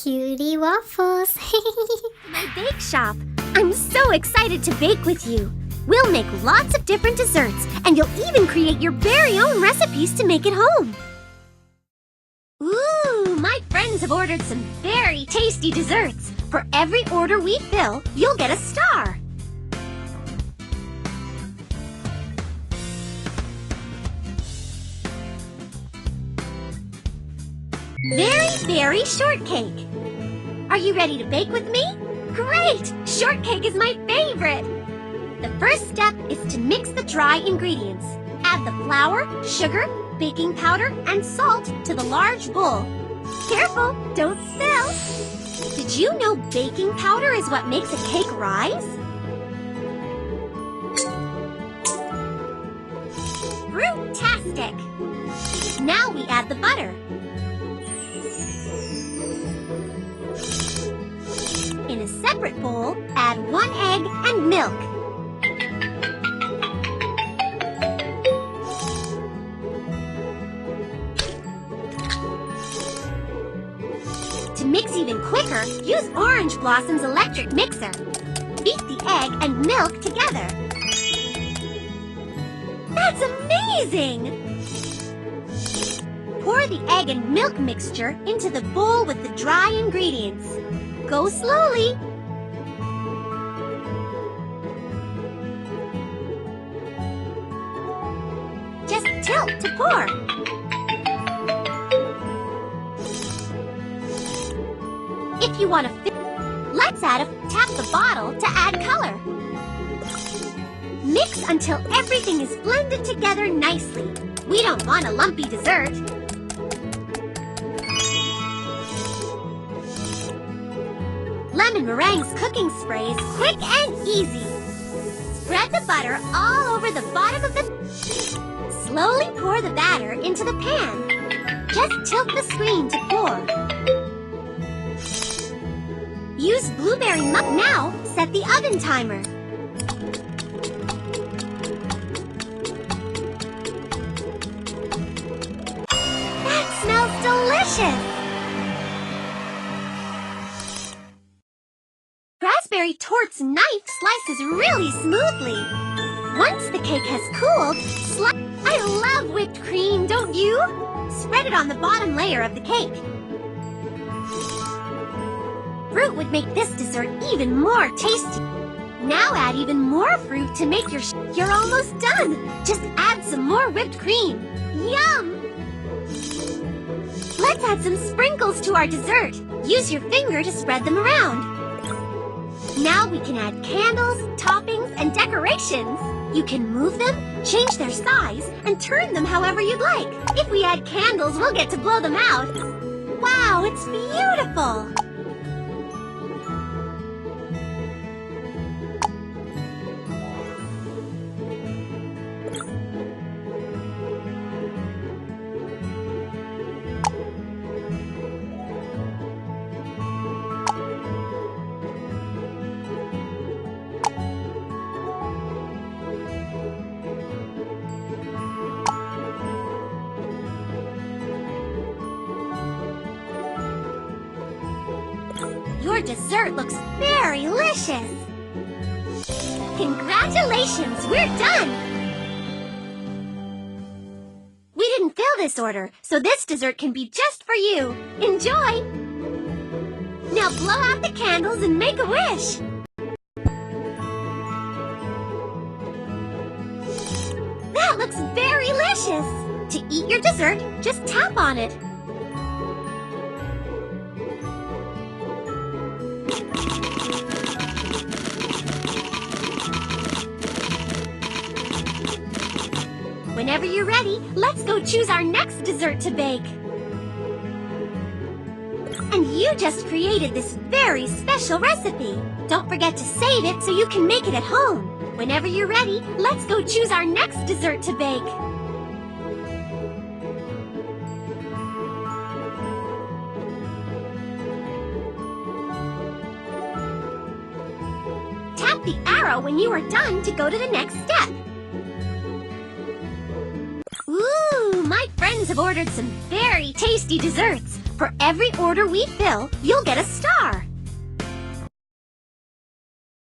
Cutie Waffles. My bake shop. I'm so excited to bake with you. We'll make lots of different desserts, and you'll even create your very own recipes to make at home. Ooh, my friends have ordered some very tasty desserts. For every order we fill, you'll get a star. Strawberry Shortcake. Are you ready to bake with me? Great! Shortcake is my favorite! The first step is to mix the dry ingredients. Add the flour, sugar, baking powder, and salt to the large bowl. Careful, don't spill! Did you know baking powder is what makes a cake rise? Fruit-tastic! Now we add the butter. In a separate bowl, add 1 egg and milk. To mix even quicker, use Orange Blossom's electric mixer. Beat the egg and milk together. That's amazing! Pour the egg and milk mixture into the bowl with the dry ingredients. Go slowly. Just tilt to pour. If you want to let's tap the bottle to add color. Mix until everything is blended together nicely. We don't want a lumpy dessert. Lemon meringue's cooking spray is quick and easy. Spread the butter all over the bottom of the... Slowly pour the batter into the pan. Just tilt the screen to pour. Use blueberry muck now. Set the oven timer. That smells delicious! Raspberry Tort's knife slices really smoothly. Once the cake has cooled, I love whipped cream, don't you? Spread it on the bottom layer of the cake. Fruit would make this dessert even more tasty. Now add even more fruit to make You're almost done. Just add some more whipped cream. Yum! Let's add some sprinkles to our dessert. Use your finger to spread them around. Now we can add candles, toppings, and decorations. You can move them, change their size, and turn them however you'd like. If we add candles, we'll get to blow them out. Wow, it's beautiful! Your dessert looks very delicious! Congratulations, we're done! We didn't fill this order, so this dessert can be just for you. Enjoy! Now blow out the candles and make a wish! That looks very delicious! To eat your dessert, just tap on it. Whenever you're ready, let's go choose our next dessert to bake. And you just created this very special recipe. Don't forget to save it so you can make it at home. Whenever you're ready, let's go choose our next dessert to bake. Tap the arrow when you are done to go to the next step. Ooh, my friends have ordered some very tasty desserts. For For every order we fill, you'll get a star.